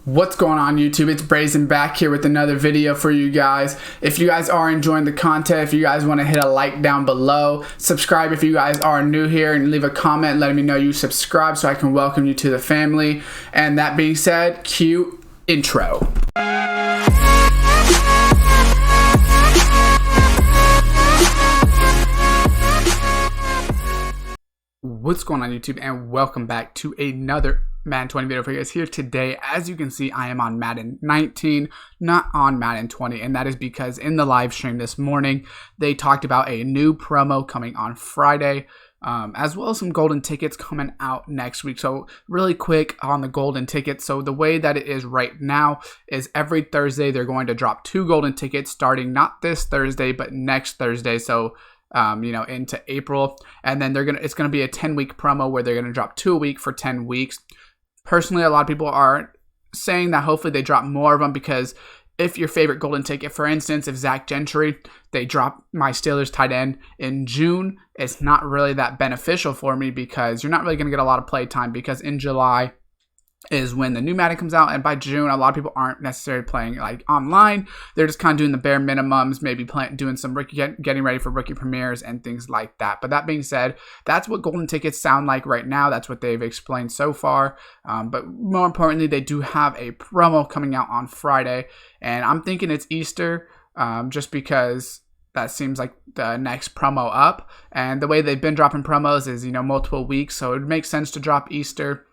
What's going on YouTube? It's Brazen back here with another video for you guys. If you guys are enjoying the content, if you guys want to hit a like down below, subscribe if you guys are new here, and leave a comment letting me know you subscribe so I can welcome you to the family. And that being said, cue intro. What's going on YouTube, and welcome back to another Madden 20 video for you guys here today. As you can see, I am on Madden 19, not on Madden 20, and that is because in the live stream this morning, they talked about a new promo coming on Friday, as well as some golden tickets coming out next week. So really quick on the golden tickets. So the way that it is right now is every Thursday, they're going to drop 2 golden tickets starting not this Thursday, but next Thursday. So into April, and then it's gonna be a 10-week promo where they're gonna drop 2 a week for 10 weeks. Personally, a lot of people are saying that hopefully they drop more of them, because if your favorite golden ticket, for instance, if Zach Gentry, they drop my Steelers tight end in June, it's not really that beneficial for me, because you're not really gonna get a lot of play time, because in July is when the new Madden comes out, and by June a lot of people aren't necessarily playing like online. They're just kind of doing the bare minimums, maybe doing some getting ready for rookie premieres and things like that. But that being said, that's what golden tickets sound like right now. That's what they've explained so far, but more importantly, they do have a promo coming out on Friday, and I'm thinking it's Easter, just because that seems like the next promo up, and the way they've been dropping promos is multiple weeks, so it makes sense to drop Easter.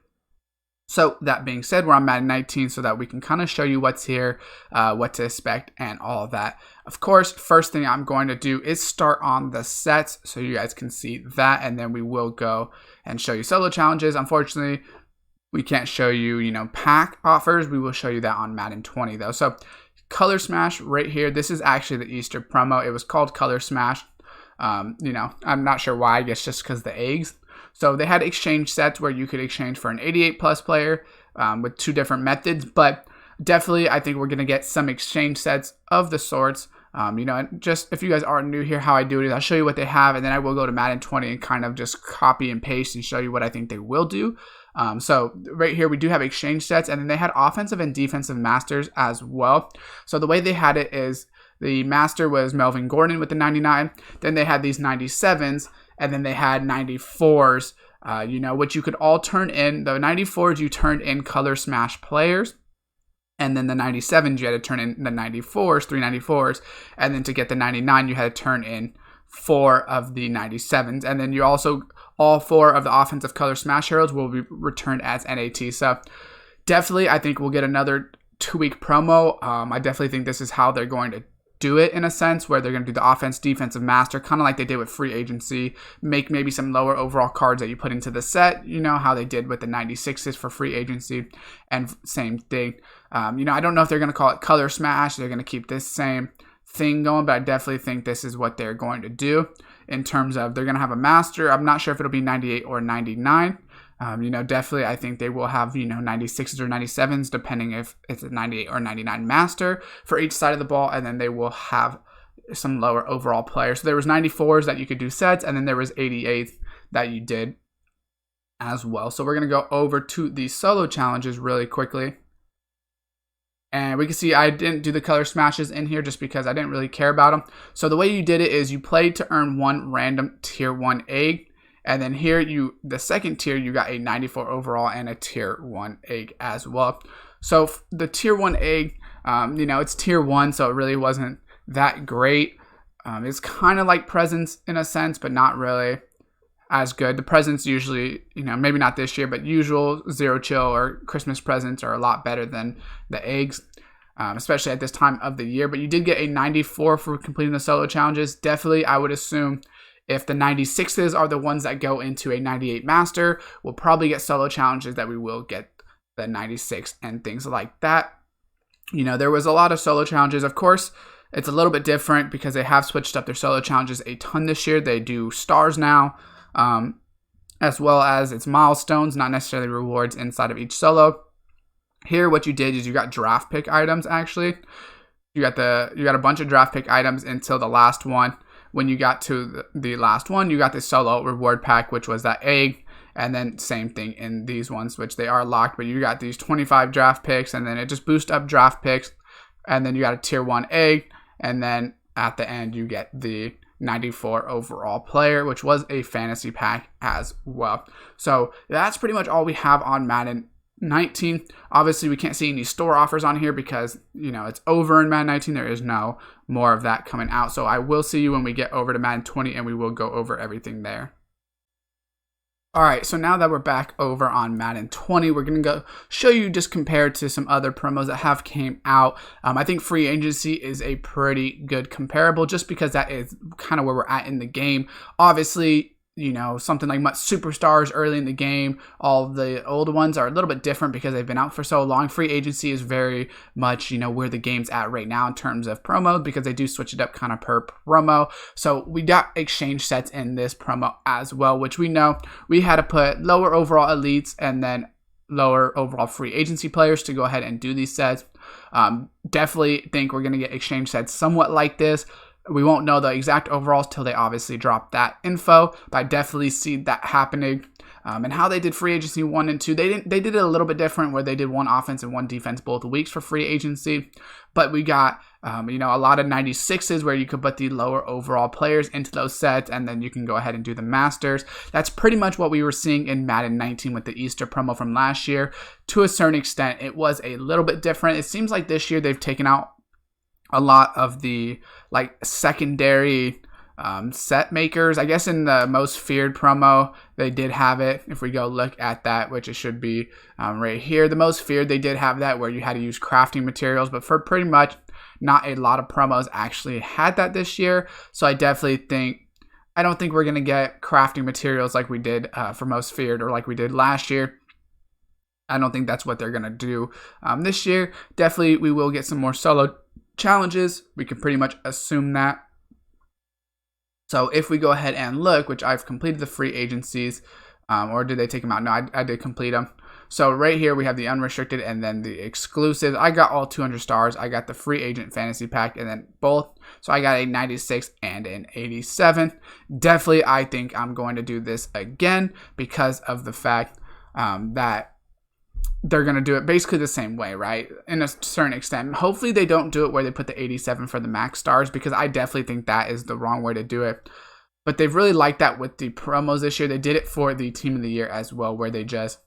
So that being said, we're on Madden 19 so that we can kind of show you what's here, what to expect, and all of that. Of course, first thing I'm going to do is start on the sets so you guys can see that, and then we will go and show you solo challenges. Unfortunately, we can't show you, pack offers. We will show you that on Madden 20 though. So Color Smash right here. This is actually the Easter promo. It was called Color Smash. I'm not sure why. I guess just because the eggs. So they had exchange sets where you could exchange for an 88 plus player with 2 different methods, but definitely I think we're going to get some exchange sets of the sorts. And just if you guys are new here, how I do it is I'll show you what they have, and then I will go to Madden 20 and kind of just copy and paste and show you what I think they will do. So right here we do have exchange sets, and then they had offensive and defensive masters as well. So the way they had it is the master was Melvin Gordon with the 99, then they had these 97s, and then they had 94s, which you could all turn in. The 94s, you turned in Color Smash players. And then the 97s, you had to turn in the 94s, 3 94s. And then to get the 99, you had to turn in 4 of the 97s. And then you also, all 4 of the offensive Color Smash heroes will be returned as NAT. So definitely, I think we'll get another 2-week promo. I definitely think this is how they're going to do it, in a sense, where they're going to do the offense defensive master, kind of like they did with free agency, make maybe some lower overall cards that you put into the set, how they did with the 96s for free agency, and same thing. I don't know if they're going to call it Color Smash, they're going to keep this same thing going, but I definitely think this is what they're going to do in terms of they're going to have a master. I'm not sure if it'll be 98 or 99. Definitely I think they will have, 96s or 97s, depending if it's a 98 or 99 master for each side of the ball, and then they will have some lower overall players. So there was 94s that you could do sets, and then there was 88s that you did as well. So we're going to go over to the solo challenges really quickly. And we can see I didn't do the Color Smashes in here just because I didn't really care about them. So the way you did it is you played to earn 1 random tier 1 egg. And then here, the second tier, you got a 94 overall and a tier 1 egg as well. So the tier 1 egg, it's tier 1, so it really wasn't that great. It's kind of like presents in a sense, but not really as good. The presents usually, maybe not this year, but usual Zero Chill or Christmas presents are a lot better than the eggs, especially at this time of the year. But you did get a 94 for completing the solo challenges. Definitely, I would assume, if the 96s are the ones that go into a 98 master, we'll probably get solo challenges that we will get the 96 and things like that. There was a lot of solo challenges. Of course, it's a little bit different because they have switched up their solo challenges a ton this year. They do stars now, as well as it's milestones, not necessarily rewards inside of each solo. Here, what you did is you got draft pick items, actually. You got a bunch of draft pick items until the last one. When you got to the last one, you got the solo reward pack, which was that egg, And then same thing in these ones, which they are locked, but you got these 25 draft picks, and then it just boosts up draft picks. And then you got a tier 1A, and then at the end you get the 94 overall player, which was a fantasy pack as well. So that's pretty much all we have on Madden 19. Obviously, we can't see any store offers on here because, it's over in Madden 19. There is no more of that coming out. So I will see you when we get over to Madden 20, and we will go over everything there. All right, so now that we're back over on Madden 20, we're going to go show you just compared to some other promos that have came out. I think free agency is a pretty good comparable just because that is kind of where we're at in the game. Obviously, something like superstars early in the game, all the old ones are a little bit different because they've been out for so long. Free agency is very much, where the game's at right now in terms of promo because they do switch it up kind of per promo. So we got exchange sets in this promo as well, which we know we had to put lower overall elites and then lower overall free agency players to go ahead and do these sets. Definitely think we're going to get exchange sets somewhat like this. We won't know the exact overalls till they obviously drop that info, but I definitely see that happening. And how they did free agency 1 and 2, they did it a little bit different where they did 1 offense and 1 defense both weeks for free agency. But we got, a lot of 96s where you could put the lower overall players into those sets, and then you can go ahead and do the masters. That's pretty much what we were seeing in Madden 19 with the Easter promo from last year. To a certain extent, it was a little bit different. It seems like this year they've taken out a lot of the secondary set makers. I guess in the most feared promo they did have it. If we go look at that, which it should be right here, the most feared, they did have that where you had to use crafting materials, but for pretty much not a lot of promos actually had that this year. So I don't think we're going to get crafting materials like we did for most feared or like we did last year. I don't think that's what they're going to do this year. Definitely we will get some more solo challenges. We can pretty much assume that. So if we go ahead and look, which I've completed the free agencies, or did they take them out? No, I did complete them. So right here we have the unrestricted and then the exclusive. I got all 200 stars. I got the free agent fantasy pack and then both. So I got a 96 and an 87. Definitely I think I'm going to do this again because of the fact that they're going to do it basically the same way, right? In a certain extent. Hopefully they don't do it where they put the 87 for the max stars because I definitely think that is the wrong way to do it. But they've really liked that with the promos this year. They did it for the Team of the Year as well, where they just,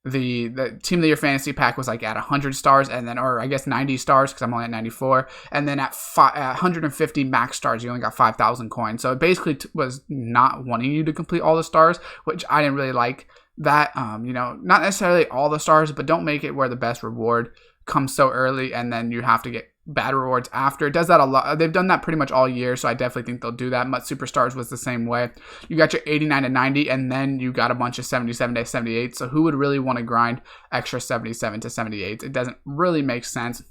the Team of the Year fantasy pack was like at 100 stars and then, or I guess 90 stars because I'm only at 94. And then at 150 max stars, you only got 5,000 coins. So it basically was not wanting you to complete all the stars, which I didn't really like. That, not necessarily all the stars, but don't make it where the best reward comes so early and then you have to get bad rewards after. It does that a lot. They've done that pretty much all year, so I definitely think they'll do that. Mutt Superstars was the same way. You got your 89 to 90, and then you got a bunch of 77 to 78. So who would really want to grind extra 77 to 78? It doesn't really make sense.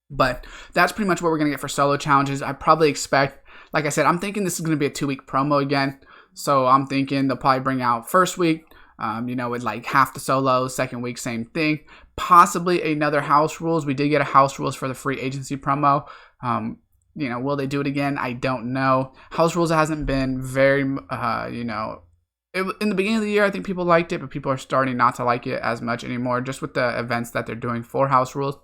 But that's pretty much what we're going to get for solo challenges. I probably expect, like I said, I'm thinking this is going to be a 2-week promo again. So I'm thinking they'll probably bring out first week, with like half the solos, second week, same thing. Possibly another house rules. We did get a house rules for the free agency promo. Will they do it again? I don't know. House rules hasn't been very, in the beginning of the year, I think people liked it, but people are starting not to like it as much anymore, just with the events that they're doing for house rules.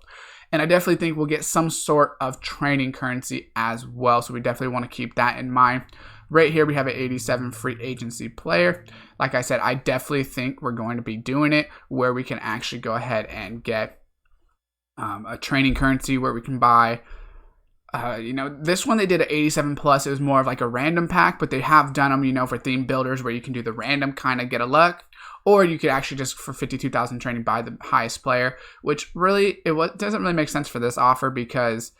And I definitely think we'll get some sort of training currency as well. So we definitely want to keep that in mind. Right here, we have an 87 free agency player. Like I said, I definitely think we're going to be doing it where we can actually go ahead and get a training currency where we can buy, this one they did at 87 plus. It was more of like a random pack, but they have done them, for theme builders where you can do the random kind of get a luck. Or you could actually just for 52,000 training buy the highest player, which really, doesn't really make sense for this offer because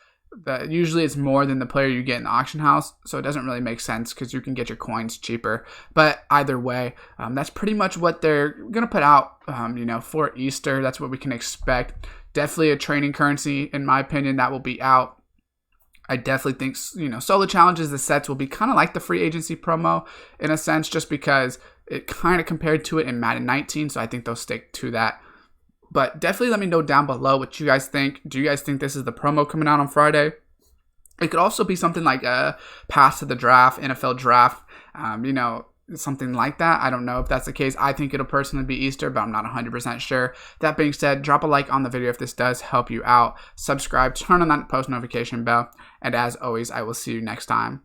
usually it's more than the player you get in the auction house, so it doesn't really make sense because you can get your coins cheaper. But either way, that's pretty much what they're going to put out, for Easter. That's what we can expect. Definitely a training currency, in my opinion, that will be out. I definitely think, solo challenges, the sets will be kind of like the free agency promo in a sense, just because it kind of compared to it in Madden 19, so I think they'll stick to that. But definitely let me know down below what you guys think. Do you guys think this is the promo coming out on Friday? It could also be something like a pass to the draft, NFL draft. something like that. I don't know if that's the case. I think it'll personally be Easter, but I'm not 100% sure. That being said, drop a like on the video if this does help you out. Subscribe, turn on that post notification bell, and as always, I will see you next time.